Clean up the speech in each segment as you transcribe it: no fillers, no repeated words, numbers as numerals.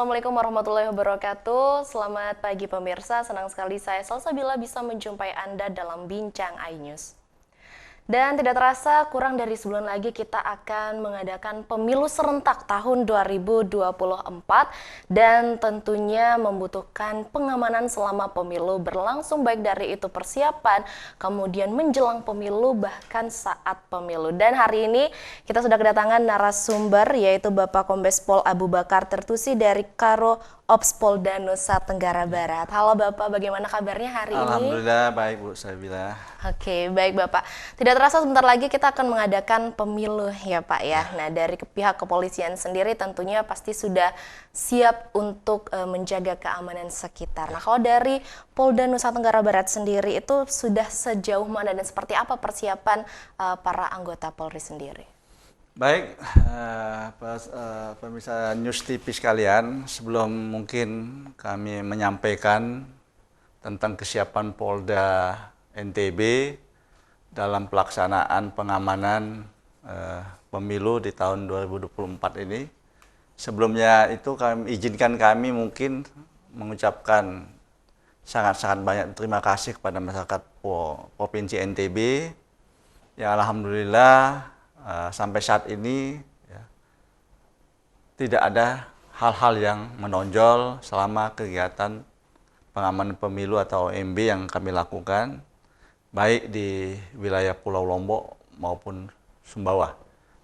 Assalamualaikum warahmatullahi wabarakatuh. Selamat pagi pemirsa, senang sekali saya Salsabila bisa menjumpai Anda dalam Bincang iNews. Dan tidak terasa kurang dari sebulan lagi kita akan mengadakan pemilu serentak tahun 2024 dan tentunya membutuhkan pengamanan selama pemilu berlangsung, baik dari itu persiapan, kemudian menjelang pemilu, bahkan saat pemilu. Dan hari ini kita sudah kedatangan narasumber yaitu Bapak Kombes Pol Abu Bakar Tertusi dari Karo Ops Polda Nusa Tenggara Barat. Halo Bapak, bagaimana kabarnya hari ini? Alhamdulillah baik Bu Sabila. Oke, baik Bapak. Tidak terasa sebentar lagi kita akan mengadakan pemilu ya Pak ya. Nah, dari pihak kepolisian sendiri tentunya pasti sudah siap untuk menjaga keamanan sekitar. Nah, kalau dari Polda Nusa Tenggara Barat sendiri itu sudah sejauh mana dan seperti apa persiapan para anggota Polri sendiri? Baik, pemirsa News TV sekalian, sebelum mungkin kami menyampaikan tentang kesiapan Polda NTB dalam pelaksanaan pengamanan pemilu di tahun 2024 ini. Sebelumnya itu izinkan kami mungkin mengucapkan sangat-sangat banyak terima kasih kepada masyarakat Provinsi NTB yang alhamdulillah sampai saat ini ya, tidak ada hal-hal yang menonjol selama kegiatan pengamanan pemilu atau OMB yang kami lakukan, baik di wilayah Pulau Lombok maupun Sumbawa.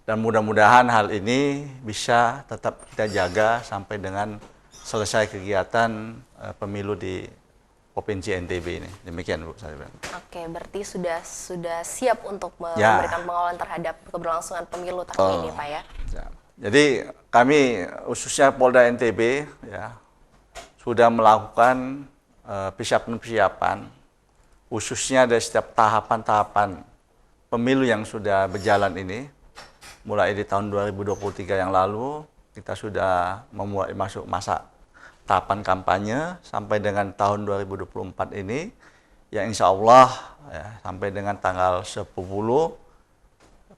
Dan mudah-mudahan hal ini bisa tetap kita jaga sampai dengan selesai kegiatan pemilu di Provinsi NTB ini. Demikian Bu saya bilang. Oke, berarti sudah siap untuk memberikan pengawalan terhadap keberlangsungan pemilu tahun ini Pak ya? Ya. Jadi kami khususnya Polda NTB ya sudah melakukan persiapan-persiapan khususnya dari setiap tahapan-tahapan pemilu yang sudah berjalan ini. Mulai di tahun 2023 yang lalu kita sudah memulai masuk masa tahapan kampanye sampai dengan tahun 2024 ini yang insya Allah ya, sampai dengan tanggal 10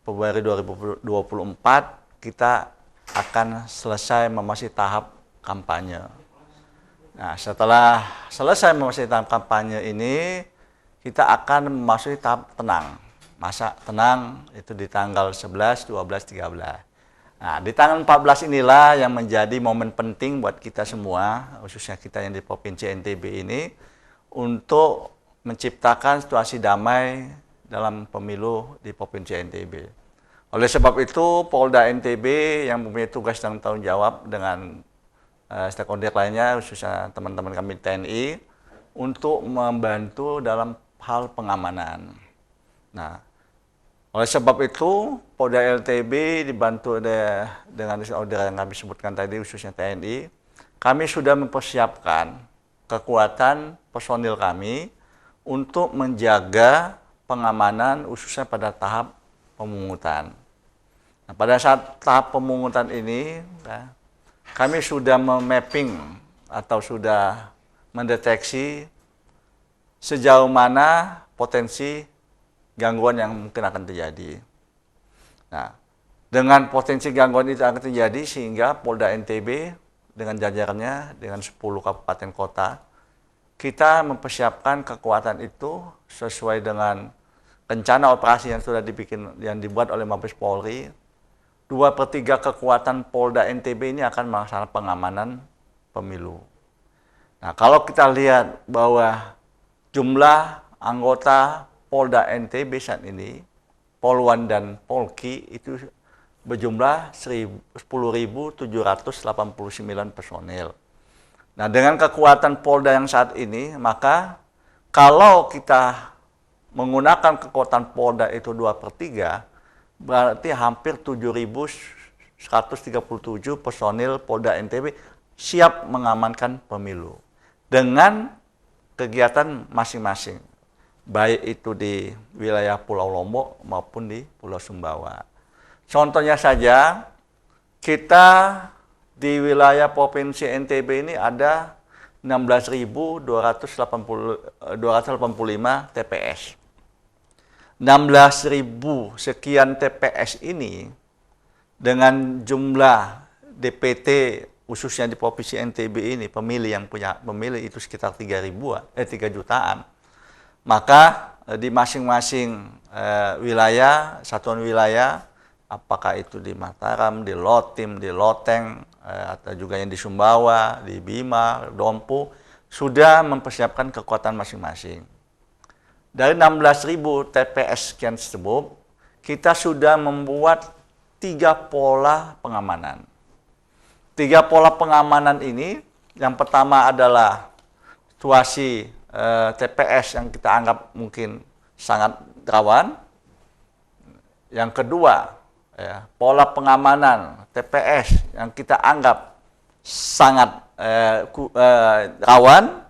Februari 2024 kita akan selesai memasuki tahap kampanye. Nah, setelah selesai memasuki tahap kampanye ini, kita akan memasuki tahap tenang. Masa tenang itu di tanggal 11, 12, 13. Nah, di tanggal 14 inilah yang menjadi momen penting buat kita semua, khususnya kita yang di Provinsi NTB ini, untuk menciptakan situasi damai dalam pemilu di Provinsi NTB. Oleh sebab itu, Polda NTB yang mempunyai tugas dan tanggung jawab dengan stakeholder lainnya, khususnya teman-teman kami TNI, untuk membantu dalam hal pengamanan. Nah, oleh sebab itu, Polda NTB dibantu dengan stakeholder yang kami sebutkan tadi, khususnya TNI, kami sudah mempersiapkan kekuatan personil kami untuk menjaga pengamanan khususnya pada tahap pemungutan. Nah, pada saat tahap pemungutan ini, ya, kami sudah memapping atau sudah mendeteksi sejauh mana potensi gangguan yang mungkin akan terjadi. Nah, dengan potensi gangguan itu akan terjadi sehingga Polda NTB dengan jajarannya dengan 10 kabupaten kota kita mempersiapkan kekuatan itu sesuai dengan rencana operasi yang sudah dibuat oleh Mabes Polri. 2/3 kekuatan Polda NTB ini akan melaksanakan pengamanan pemilu. Nah, kalau kita lihat bahwa jumlah anggota Polda NTB saat ini, Polwan dan Polki itu berjumlah 10.789 personil. Nah, dengan kekuatan Polda yang saat ini, maka kalau kita menggunakan kekuatan Polda itu 2/3, berarti hampir 7.137 personil Polda NTB siap mengamankan pemilu dengan kegiatan masing-masing, baik itu di wilayah Pulau Lombok maupun di Pulau Sumbawa. Contohnya saja, kita di wilayah Provinsi NTB ini ada 16.285 TPS. 16.000 sekian TPS ini dengan jumlah DPT khususnya di Provinsi NTB ini, pemilih yang punya pemilih itu sekitar 3 jutaan. Maka di masing-masing wilayah, satuan wilayah, apakah itu di Mataram, di Lotim, di Loteng, atau juga yang di Sumbawa, di Bima, Dompu, sudah mempersiapkan kekuatan masing-masing. Dari 16.000 TPS sekian tersebut, kita sudah membuat 3 pola pengamanan. 3 pola pengamanan ini, yang pertama adalah situasi TPS yang kita anggap mungkin sangat rawan. Yang kedua, pola pengamanan TPS yang kita anggap sangat rawan.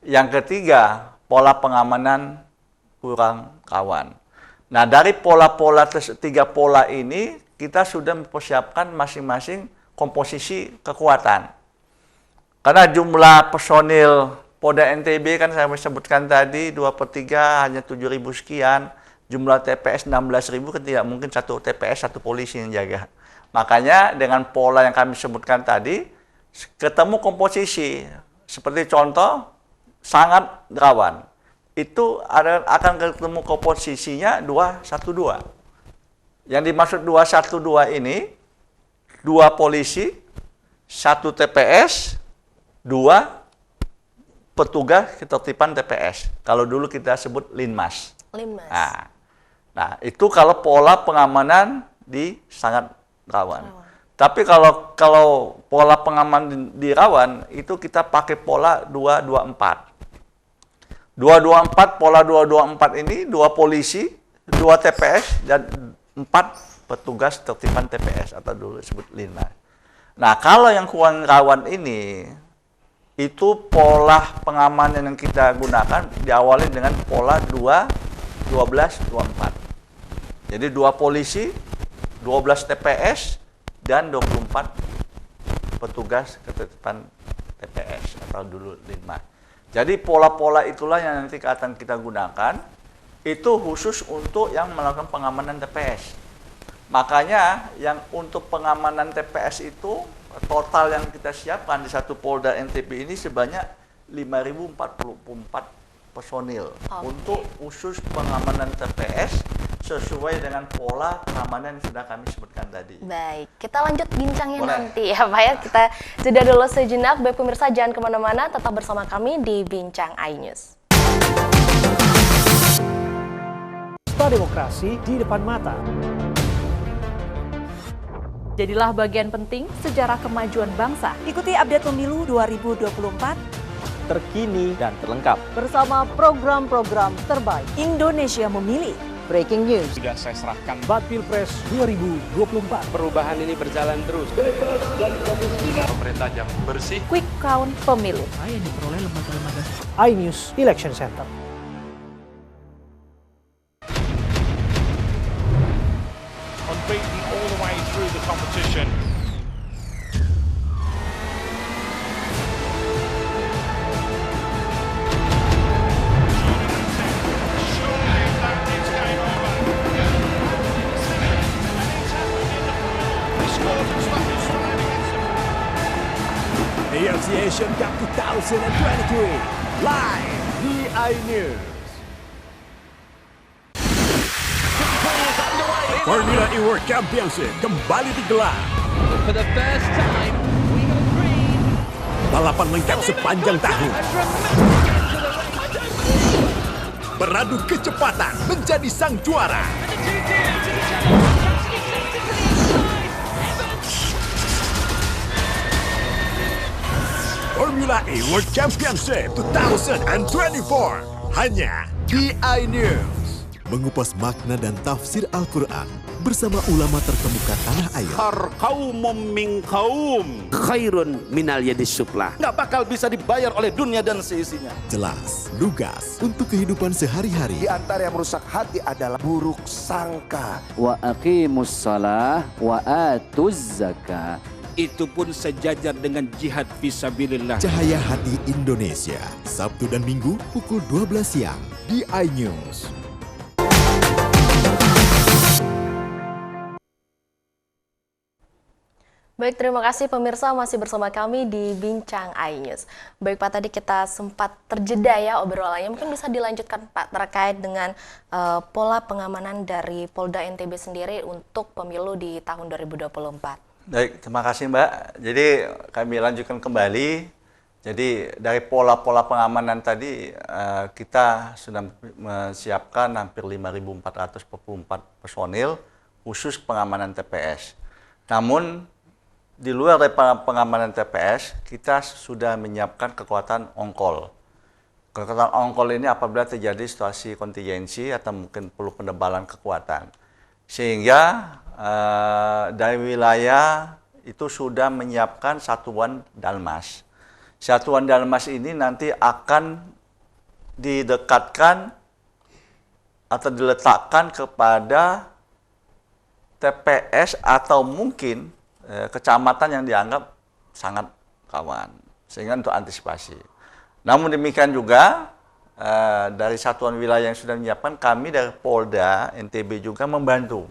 Yang ketiga, pola pengamanan kurang rawan. Nah, dari pola-pola 3 pola ini, kita sudah mempersiapkan masing-masing komposisi kekuatan. Karena jumlah personil Polda NTB kan saya sebutkan tadi 2/3 hanya 7.000 sekian. Jumlah TPS 16.000 kan tidak mungkin satu TPS satu polisi yang jaga. Makanya dengan pola yang kami sebutkan tadi, ketemu komposisi. Seperti contoh, sangat rawan. Itu akan ketemu komposisinya 212. Yang dimaksud 212 ini, 2 polisi, 1 TPS, 2 petugas ketertiban TPS. Kalau dulu kita sebut Linmas. Linmas. Nah, itu kalau pola pengamanan di sangat rawan. Tapi kalau pola pengamanan di rawan, itu kita pakai pola 224. 224, pola 224 ini 2 polisi, 2 TPS, dan 4 petugas tertiban TPS atau dulu disebut Linmas. Nah, kalau yang kurang rawan ini, itu pola pengamanan yang kita gunakan diawali dengan pola 12-24. Jadi 2 polisi, 12 TPS, dan 24 petugas ketertiban TPS atau dulu Linmas. Jadi pola-pola itulah yang nanti akan kita gunakan, itu khusus untuk yang melakukan pengamanan TPS. Makanya yang untuk pengamanan TPS itu total yang kita siapkan di satu Polda NTB ini sebanyak 5.044 personil untuk khusus pengamanan TPS sesuai dengan pola pengamanan yang sudah kami sebutkan tadi. Baik, kita lanjut bincangnya Boleh. nanti ya Pak ya. Kita jeda dulu sejenak. Baik pemirsa, jangan kemana-mana, tetap bersama kami di Bincang iNews. Pesta demokrasi di depan mata. Jadilah bagian penting sejarah kemajuan bangsa. Ikuti update pemilu 2024 Terkini dan terlengkap. Bersama program-program terbaik. Indonesia Memilih. Breaking news. Sudah saya serahkan. Debat Pilpres 2024. Perubahan ini berjalan terus. Pemerintah yang bersih. Quick Count Pemilu. Yang diperoleh lembaga-lembaga iNews Election Center. Unbeaten all the way through the competition. AFC Asian Cup 2023 live di iNews. Formula E World Championship kembali digelar. For the first time, we got green. Balapan lengkap sepanjang tahun. Beradu kecepatan menjadi sang juara. Formula E World Championship 2024 hanya di iNews. Mengupas makna dan tafsir Al-Quran bersama ulama terkemuka tanah air. Kaumum min kaum khairun minal yadis suflah. Nggak bakal bisa dibayar oleh dunia dan seisinya. Jelas, lugas untuk kehidupan sehari-hari. Di antara yang merusak hati adalah buruk sangka. Wa aqimus shalah wa atuz zakah. Itu pun sejajar dengan jihad fisabilillah. Cahaya Hati Indonesia, Sabtu dan Minggu pukul 12 siang di iNews. Baik, terima kasih pemirsa masih bersama kami di Bincang iNews. Baik Pak, tadi kita sempat terjeda ya obrolannya. Mungkin bisa dilanjutkan Pak terkait dengan pola pengamanan dari Polda NTB sendiri untuk pemilu di tahun 2024. Baik, terima kasih Mbak. Jadi kami lanjutkan kembali. Jadi dari pola-pola pengamanan tadi kita sudah menyiapkan hampir 5.444 personil khusus pengamanan TPS. Namun di luar dari pengamanan TPS, kita sudah menyiapkan kekuatan on-call. Kekuatan on-call ini apabila terjadi situasi kontingensi atau mungkin perlu penebalan kekuatan. Sehingga dari wilayah itu sudah menyiapkan satuan Dalmas. Satuan Dalmas ini nanti akan didekatkan atau diletakkan kepada TPS atau mungkin kecamatan yang dianggap sangat rawan, sehingga untuk antisipasi. Namun demikian juga dari satuan wilayah yang sudah menyiapkan, kami dari Polda NTB juga membantu.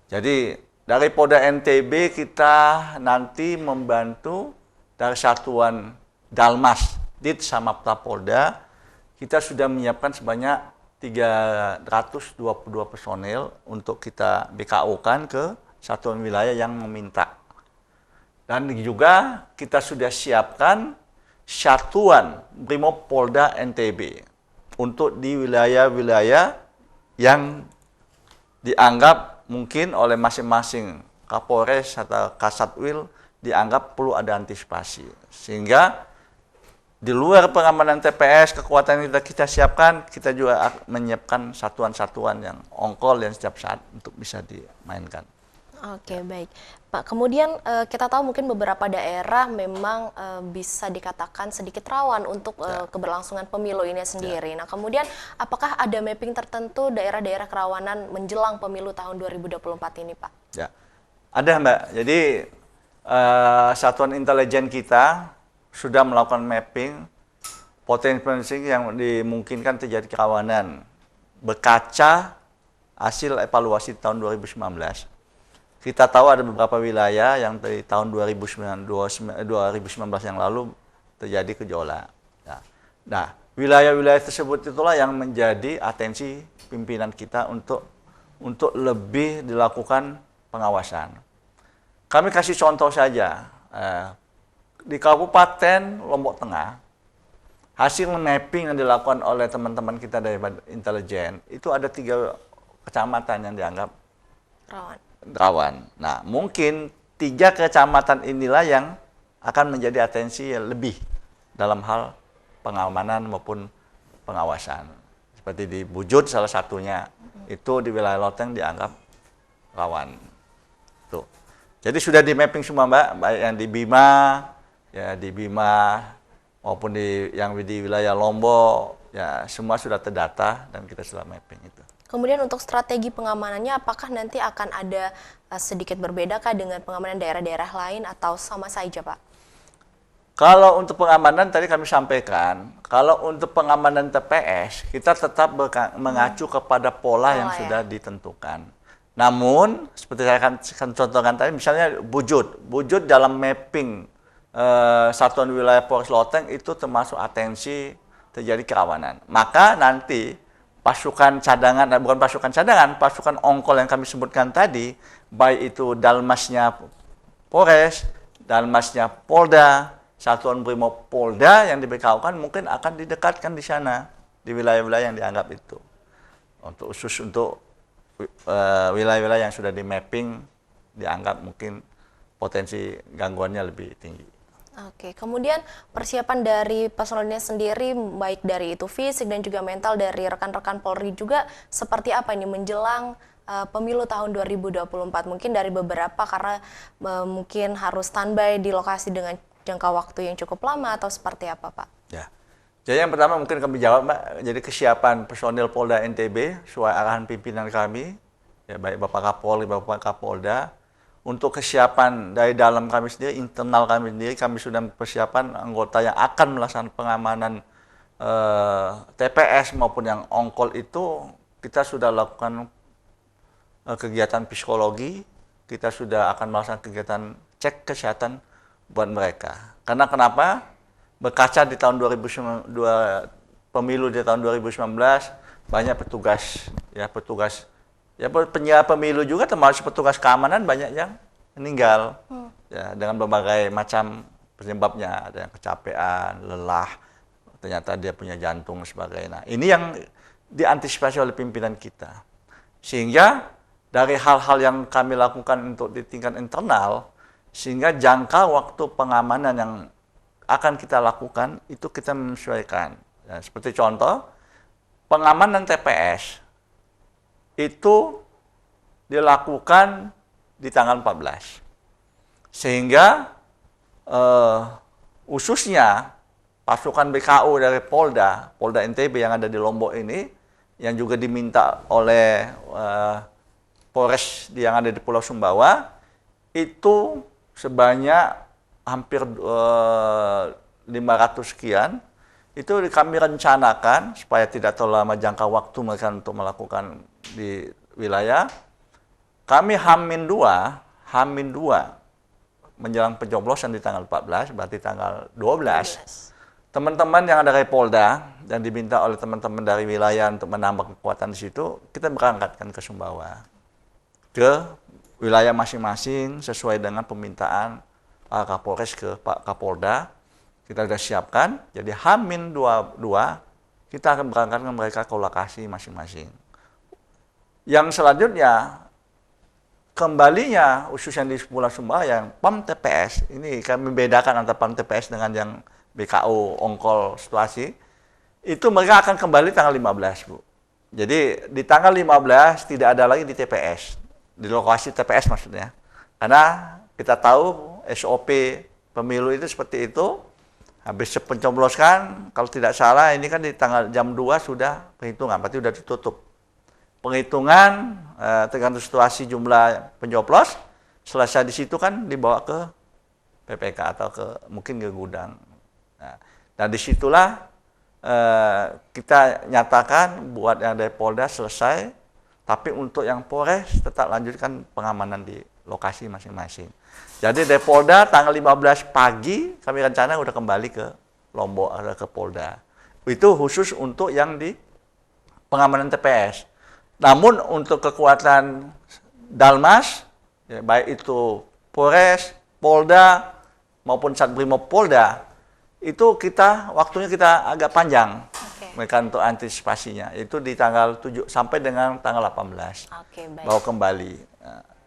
Jadi dari Polda NTB kita nanti membantu dari satuan Dalmas, Dit sama Polda, kita sudah menyiapkan sebanyak 322 personil untuk kita BKO-kan ke satuan wilayah yang meminta. Dan juga kita sudah siapkan satuan Brimob Polda NTB untuk di wilayah-wilayah yang dianggap mungkin oleh masing-masing Kapolres atau Kasatwil dianggap perlu ada antisipasi. Sehingga di luar pengamanan TPS, kekuatan yang kita siapkan, kita juga menyiapkan satuan-satuan yang on-call yang setiap saat untuk bisa dimainkan. Oke, baik. Pak, kemudian kita tahu mungkin beberapa daerah memang bisa dikatakan sedikit rawan untuk keberlangsungan pemilu ini sendiri. Nah, kemudian apakah ada mapping tertentu daerah-daerah kerawanan menjelang pemilu tahun 2024 ini, Pak? Ya, ada Mbak. Jadi satuan intelijen kita sudah melakukan mapping potensi yang dimungkinkan terjadi kerawanan berkaca hasil evaluasi tahun 2019. Kita tahu ada beberapa wilayah yang dari tahun 2019 yang lalu terjadi gejolak. Nah, wilayah-wilayah tersebut itulah yang menjadi atensi pimpinan kita untuk lebih dilakukan pengawasan. Kami kasih contoh saja, di Kabupaten Lombok Tengah, hasil mapping yang dilakukan oleh teman-teman kita dari intelijen, itu ada 3 kecamatan yang dianggap rawan. Nah, mungkin 3 kecamatan inilah yang akan menjadi atensi lebih dalam hal pengamanan maupun pengawasan. Seperti di Bujut salah satunya, itu di wilayah Loteng dianggap rawan. Tuh. Jadi sudah di mapping semua Mbak, baik yang di Bima maupun yang di wilayah Lombok, ya semua sudah terdata dan kita sudah mapping itu. Kemudian untuk strategi pengamanannya, apakah nanti akan ada sedikit berbedakah dengan pengamanan daerah-daerah lain atau sama saja, Pak? Kalau untuk pengamanan tadi kami sampaikan, kalau untuk pengamanan TPS, kita tetap mengacu kepada pola yang sudah ditentukan. Namun, seperti saya akan contohkan tadi, misalnya Bujut dalam mapping Satuan Wilayah Polres Loteng itu termasuk atensi terjadi kerawanan. Maka nanti pasukan cadangan, bukan pasukan cadangan, pasukan on-call yang kami sebutkan tadi, baik itu Dalmasnya Polres, Dalmasnya Polda, Satuan Brimob Polda yang dibekaukan mungkin akan didekatkan di sana, di wilayah-wilayah yang dianggap itu. Untuk khusus untuk wilayah-wilayah yang sudah di mapping, dianggap mungkin potensi gangguannya lebih tinggi. Oke, kemudian persiapan dari personelnya sendiri, baik dari itu fisik dan juga mental dari rekan-rekan Polri juga seperti apa ini menjelang pemilu tahun 2024? Mungkin dari beberapa karena mungkin harus standby di lokasi dengan jangka waktu yang cukup lama atau seperti apa, Pak? Ya, jadi yang pertama mungkin kami jawab, Mbak. Jadi kesiapan personil Polda NTB sesuai arahan pimpinan kami, ya baik Bapak Kapolri, Bapak Kapolda. Untuk kesiapan dari dalam kami sendiri, internal kami sendiri, kami sudah persiapan anggota yang akan melaksanakan pengamanan TPS maupun yang on-call itu, kita sudah lakukan kegiatan psikologi, kita sudah akan melaksanakan kegiatan cek kesehatan buat mereka. Karena kenapa? Berkaca di tahun pemilu di tahun 2019 banyak petugas penyelenggara pemilu juga termasuk petugas keamanan banyak yang meninggal ya, dengan berbagai macam penyebabnya, ada yang kecapean, lelah, ternyata dia punya jantung dan sebagainya. Nah, ini yang diantisipasi oleh pimpinan kita. Sehingga dari hal-hal yang kami lakukan untuk di tingkat internal, sehingga jangka waktu pengamanan yang akan kita lakukan itu kita menyesuaikan. Ya, seperti contoh, pengamanan TPS itu dilakukan di tanggal 14. Sehingga khususnya pasukan BKU dari Polda NTB yang ada di Lombok ini, yang juga diminta oleh Polres yang ada di Pulau Sumbawa, itu sebanyak hampir 500 sekian, itu kami rencanakan supaya tidak terlalu lama jangka waktu mereka untuk melakukan di wilayah. Kami Hamin 2 menjelang pencoblosan di tanggal 14, berarti tanggal 12. Teman-teman yang ada dari Polda yang diminta oleh teman-teman dari wilayah untuk menambah kekuatan di situ, kita berangkatkan ke Sumbawa, ke wilayah masing-masing sesuai dengan permintaan Pak Kapolres ke Pak Kapolda. Kita sudah siapkan, jadi Hamin 2 kita akan berangkatkan mereka ke lokasi masing-masing. Yang selanjutnya, kembalinya khususnya di Pulau Sumbawa yang PAM TPS, ini kami membedakan antara PAM TPS dengan yang BKU Ongkol situasi, itu mereka akan kembali tanggal 15, Bu. Jadi di tanggal 15 tidak ada lagi di TPS, di lokasi TPS maksudnya. Karena kita tahu SOP pemilu itu seperti itu, habis pencoblosan, kalau tidak salah ini kan di tanggal jam 2 sudah perhitungan, berarti sudah ditutup. Penghitungan, tergantung situasi jumlah pencoblos, selesai di situ kan dibawa ke PPK atau mungkin ke gudang. Nah disitulah kita nyatakan buat yang dari Polda selesai, tapi untuk yang Polres tetap lanjutkan pengamanan di lokasi masing-masing. Jadi dari Polda tanggal 15 pagi kami rencana udah kembali ke Lombok atau ke Polda. Itu khusus untuk yang di pengamanan TPS. Namun untuk kekuatan Dalmas, ya, baik itu Polres, Polda maupun Satbrimob Polda, itu waktunya kita agak panjang mereka untuk antisipasinya. Itu di tanggal 7 sampai dengan tanggal 18. Baik. Bawa kembali.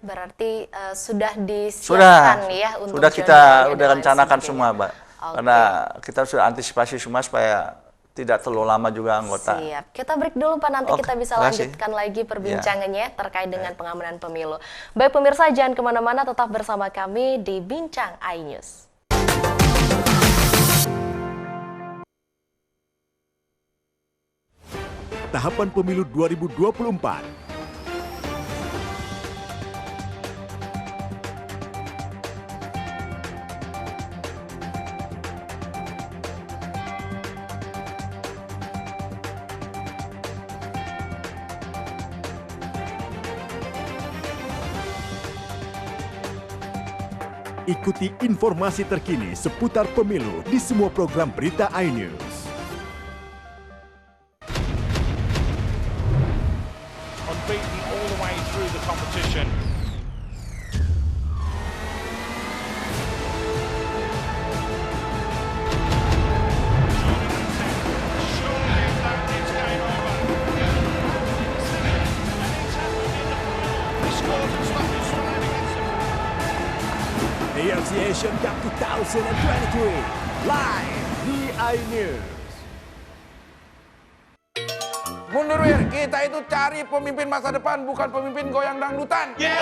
Berarti sudah disiapkan ya untuk sudah rencanakan semua, Mbak. Karena kita sudah antisipasi semua supaya tidak terlalu lama juga anggota. Siap. Kita break dulu, Pak. Nanti kita bisa lanjutkan lagi perbincangannya terkait dengan pengamanan pemilu. Baik pemirsa, jangan kemana-mana, tetap bersama kami di Bincang iNews. Tahapan pemilu 2024. Ikuti informasi terkini seputar pemilu di semua program berita iNews. Beaten all the way through the competition. AFC Asian Cup 2023 live di iNews. Mundur Wir, kita itu cari pemimpin masa depan, bukan pemimpin goyang dangdutan. Kita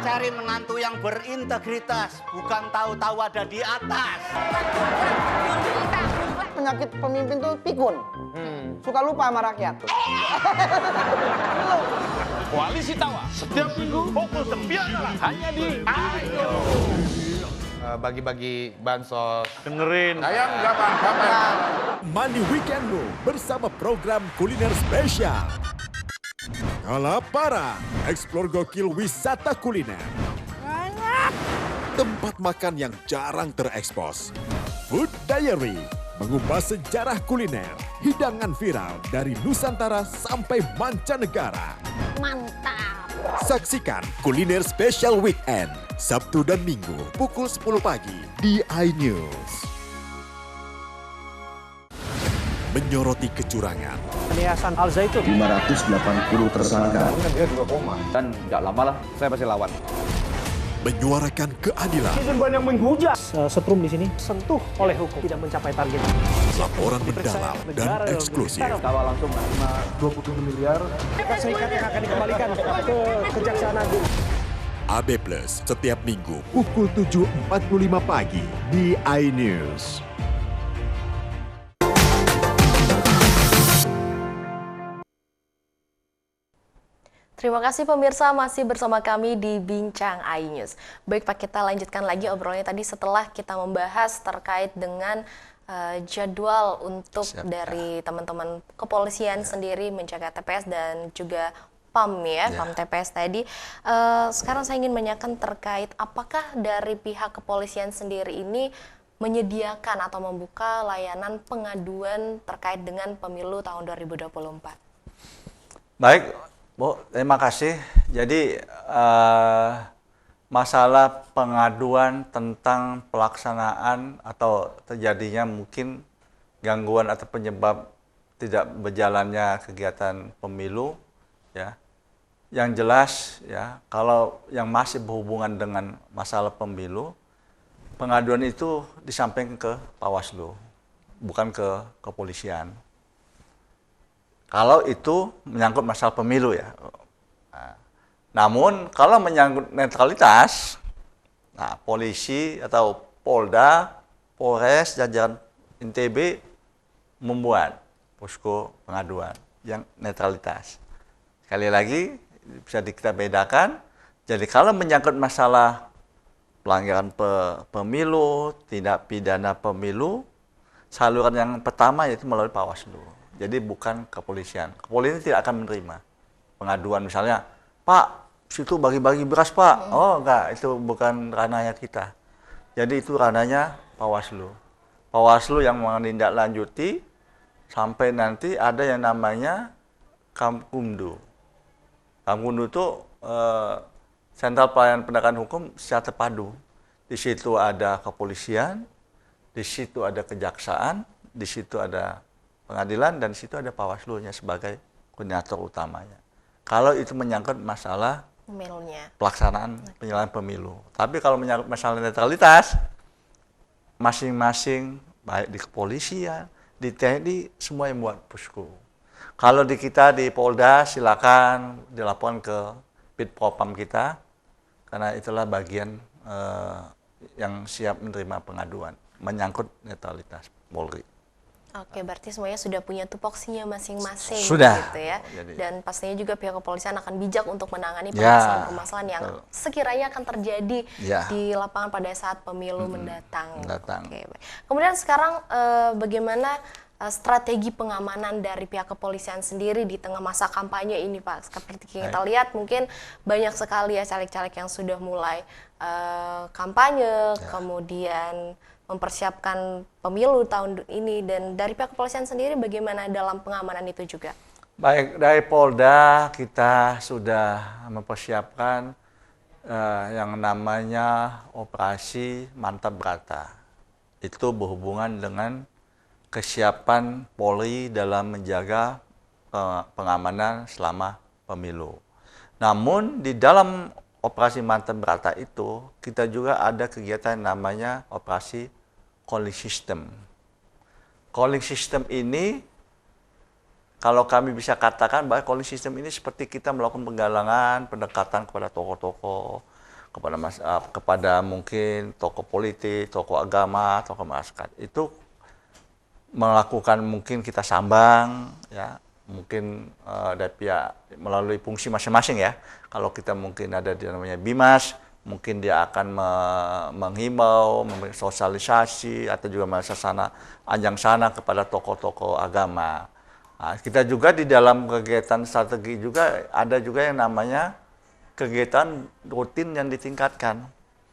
cari menantu yang berintegritas, bukan tahu-tahu ada di atas. Penyakit pemimpin tuh pikun, suka lupa sama rakyat. Koalisi Tawa, setiap minggu pukul 9 malam, hanya di iNews. Bagi-bagi bansos, dengerin. Saya nggak apa-apa. Mandi weekendmu bersama program kuliner spesial. Kalaparan, eksplor gokil wisata kuliner. tempat makan yang jarang terekspos. Food Diary mengupas sejarah kuliner, hidangan viral dari Nusantara sampai mancanegara. Mantap! Saksikan Kuliner Special Weekend, Sabtu dan Minggu pukul 10 pagi di iNews. Menyoroti kecurangan. Yayasan Al Zaitun 580 tersangka. Dia 2 koma. Dan nggak lama lah, saya pasti lawan. Menyuarakan keadilan. Netizen banyak menghujat. Setrum di sini sentuh oleh hukum, tidak mencapai target. Laporan mendalam dan eksklusif. Kawal langsung 27 miliar. Serikat yang akan dikembalikan ke Kejaksaan Agung. AB Plus setiap minggu pukul 7.45 pagi di iNews. Terima kasih pemirsa masih bersama kami di Bincang iNews. Baik Pak, kita lanjutkan lagi obrolannya tadi setelah kita membahas terkait dengan jadwal untuk dari teman-teman kepolisian sendiri menjaga TPS dan juga PAM PAM TPS tadi. Sekarang saya ingin menanyakan terkait apakah dari pihak kepolisian sendiri ini menyediakan atau membuka layanan pengaduan terkait dengan pemilu tahun 2024. Baik, Bu, terima kasih. Jadi masalah pengaduan tentang pelaksanaan atau terjadinya mungkin gangguan atau penyebab tidak berjalannya kegiatan pemilu, ya. Yang jelas, ya, kalau yang masih berhubungan dengan masalah pemilu, pengaduan itu disampaikan ke Bawaslu, bukan ke kepolisian. Kalau itu menyangkut masalah pemilu ya. Nah, namun kalau menyangkut netralitas, nah polisi atau Polda, Polres, jajaran NTB membuat posko pengaduan yang netralitas. Sekali lagi bisa kita bedakan. Jadi kalau menyangkut masalah pelanggaran pemilu, tindak pidana pemilu, saluran yang pertama yaitu melalui Bawaslu. Jadi bukan kepolisian. Kepolisian tidak akan menerima pengaduan misalnya, Pak, situ bagi-bagi beras Pak. Oh enggak, itu bukan ranahnya kita. Jadi itu ranahnya Bawaslu. Bawaslu yang menindaklanjuti sampai nanti ada yang namanya Kamkumdu. Kamkumdu itu Sentral Pelayanan Penegakan Hukum secara terpadu. Di situ ada kepolisian, di situ ada kejaksaan, di situ ada pengadilan, dan di situ ada Bawaslu-nya sebagai koordinator utamanya. Kalau itu menyangkut masalah pelaksanaan penyelenggaraan pemilu. Tapi kalau menyangkut masalah netralitas, masing-masing baik di kepolisian, di TNI, semua yang buat posko. Kalau di kita di Polda silakan dilaporkan ke Bitpropam kita, karena itulah bagian yang siap menerima pengaduan menyangkut netralitas Polri. Oke, berarti semuanya sudah punya tupoksinya masing-masing, sudah, gitu ya. Jadi, dan pastinya juga pihak kepolisian akan bijak untuk menangani permasalahan-permasalahan yang sekiranya akan terjadi di lapangan pada saat pemilu mendatang. Oke, baik. Kemudian sekarang bagaimana strategi pengamanan dari pihak kepolisian sendiri di tengah masa kampanye ini, Pak? Seperti kita lihat mungkin banyak sekali ya caleg-caleg yang sudah mulai kampanye, kemudian mempersiapkan pemilu tahun ini, dan dari pihak kepolisian sendiri bagaimana dalam pengamanan itu juga? Baik, dari Polda kita sudah mempersiapkan yang namanya Operasi Mantap Brata. Itu berhubungan dengan kesiapan Polri dalam menjaga pengamanan selama pemilu. Namun di dalam Operasi Mantap Brata itu kita juga ada kegiatan namanya Operasi Calling System. Calling System ini, kalau kami bisa katakan bahwa calling system ini seperti kita melakukan penggalangan, pendekatan kepada tokoh-tokoh, kepada mungkin tokoh politik, tokoh agama, tokoh masyarakat. Itu melakukan mungkin kita sambang, ya, mungkin dari pihak melalui fungsi masing-masing ya. Kalau kita mungkin ada di namanya Bimas, mungkin dia akan menghimbau, sosialisasi, atau juga melaksanakan ajang sana kepada tokoh-tokoh agama. Nah, kita juga di dalam kegiatan strategi juga ada juga yang namanya kegiatan rutin yang ditingkatkan.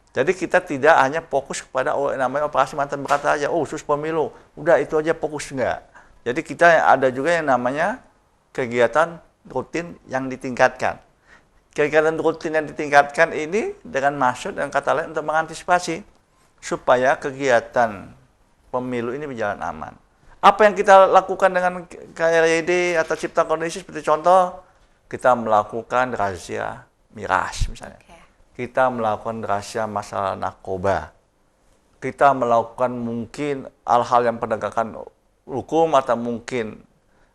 Jadi kita tidak hanya fokus kepada namanya operasi mantan berkata aja, khusus pemilu, udah itu aja fokus, enggak. Jadi kita ada juga yang namanya kegiatan rutin yang ditingkatkan. Kegiatan rutin yang ditingkatkan ini dengan maksud dan kata lain untuk mengantisipasi supaya kegiatan pemilu ini berjalan aman. Apa yang kita lakukan dengan KRYD atau cipta kondisi seperti contoh, kita melakukan razia miras misalnya. Kita melakukan razia masalah narkoba. Kita melakukan mungkin hal-hal yang penegakan hukum atau mungkin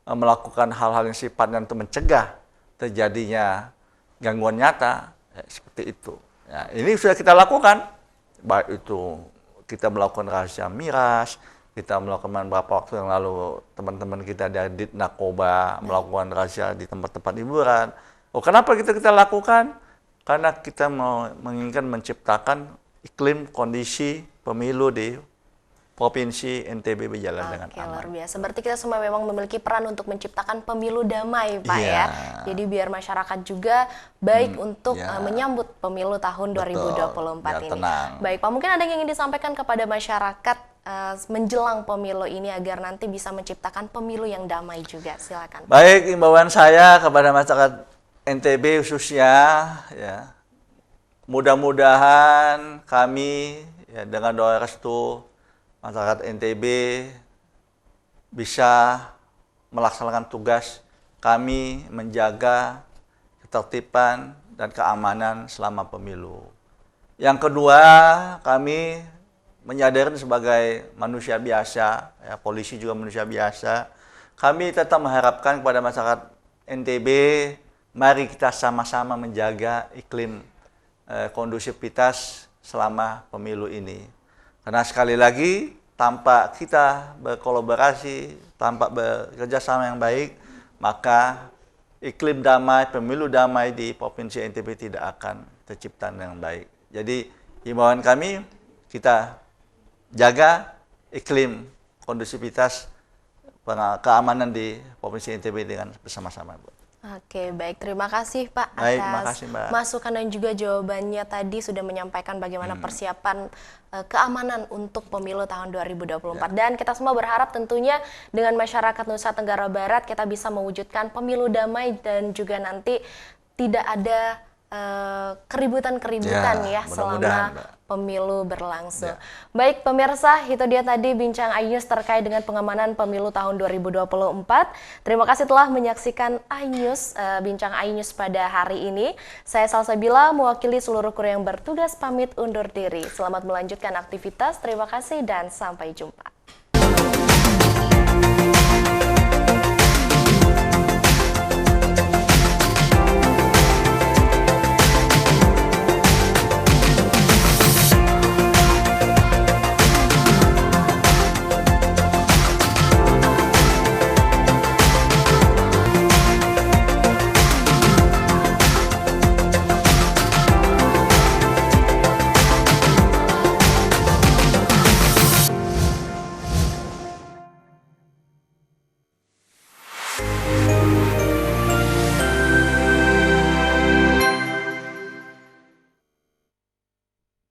melakukan hal-hal yang sifatnya untuk mencegah terjadinya gangguan nyata, seperti itu. Ya, ini sudah kita lakukan, baik itu kita melakukan razia miras, kita melakukan beberapa waktu yang lalu teman-teman kita dari Dit Narkoba melakukan razia di tempat-tempat hiburan. Kenapa kita lakukan? Karena kita menginginkan menciptakan iklim kondisi pemilu di Provinsi NTB berjalan dengan aman. Luar biasa. Berarti kita semua memang memiliki peran untuk menciptakan pemilu damai, Pak ya. Jadi biar masyarakat juga baik untuk menyambut pemilu tahun 2024 ini. Tenang. Baik, Pak, mungkin ada yang ingin disampaikan kepada masyarakat menjelang pemilu ini agar nanti bisa menciptakan pemilu yang damai juga. Silakan. Baik, imbauan saya kepada masyarakat NTB khususnya, ya, mudah-mudahan kami ya, dengan doa restu masyarakat NTB bisa melaksanakan tugas kami menjaga ketertiban dan keamanan selama pemilu. Yang kedua, kami menyadari sebagai manusia biasa, ya, polisi juga manusia biasa, kami tetap mengharapkan kepada masyarakat NTB, mari kita sama-sama menjaga iklim kondusivitas selama pemilu ini. Karena sekali lagi, tanpa kita berkolaborasi, tanpa bekerja sama yang baik, maka iklim damai, pemilu damai di Provinsi NTB tidak akan tercipta dengan baik. Jadi, himbauan kami, kita jaga iklim kondusivitas keamanan di Provinsi NTB dengan bersama-sama, Bu. Oke, baik. Terima kasih, Pak, atas masukan dan juga jawabannya tadi sudah menyampaikan bagaimana persiapan keamanan untuk pemilu tahun 2024. Dan kita semua berharap tentunya dengan masyarakat Nusa Tenggara Barat kita bisa mewujudkan pemilu damai dan juga nanti tidak ada keributan-keributan ya selama pemilu berlangsung. Baik pemirsa, itu dia tadi bincang iNews terkait dengan pengamanan pemilu tahun 2024. Terima kasih telah menyaksikan iNews, bincang iNews pada hari ini. Saya Salsabila mewakili seluruh kru yang bertugas pamit undur diri. Selamat melanjutkan aktivitas, terima kasih dan sampai jumpa.